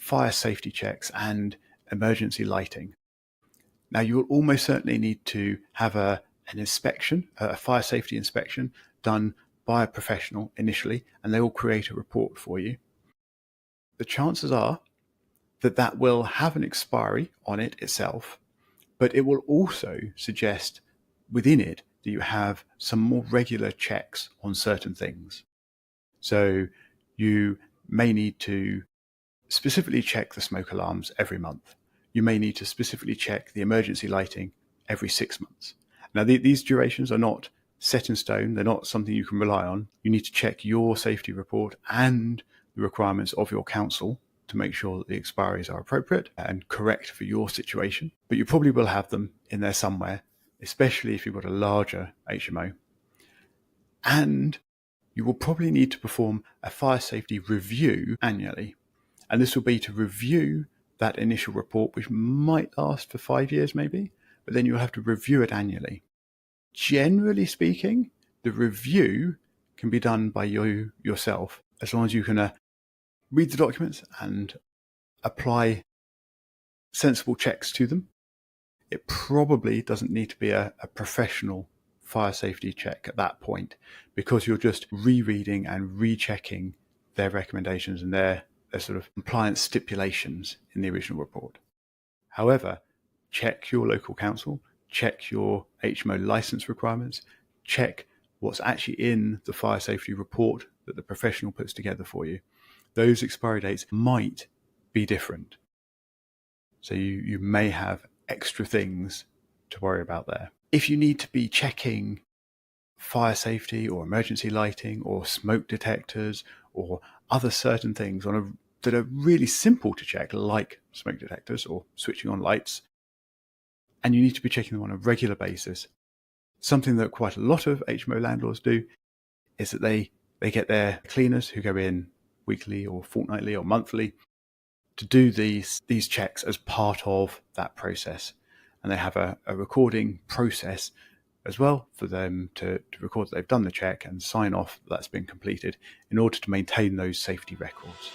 fire safety checks and emergency lighting. Now, you will almost certainly need to have an inspection, a fire safety inspection done by a professional initially, and they will create a report for you. The chances are that that will have an expiry on it itself, but it will also suggest within it that you have some more regular checks on certain things. So you may need to specifically check the smoke alarms every month. You may need to specifically check the emergency lighting every 6 months. Now, these durations are not set in stone. They're not something you can rely on. You need to check your safety report and the requirements of your council to make sure that the expiries are appropriate and correct for your situation. But you probably will have them in there somewhere, especially if you've got a larger HMO. And you will probably need to perform a fire safety review annually. And this will be to review that initial report, which might last for 5 years maybe, but then you'll have to review it annually. Generally speaking, the review can be done by you yourself, as long as you can read the documents and apply sensible checks to them. It probably doesn't need to be a professional fire safety check at that point, because you're just rereading and rechecking their recommendations and their sort of compliance stipulations in the original report. However, check your local council, check your HMO license requirements, check what's actually in the fire safety report that the professional puts together for you. Those expiry dates might be different. So you may have extra things to worry about there. If you need to be checking fire safety or emergency lighting or smoke detectors or other certain things that are really simple to check, like smoke detectors or switching on lights, and you need to be checking them on a regular basis, something that quite a lot of HMO landlords do is that they get their cleaners who go in weekly or fortnightly or monthly to do these checks as part of that process. And they have a recording process as well for them to record that they've done the check and sign off that that's been completed in order to maintain those safety records.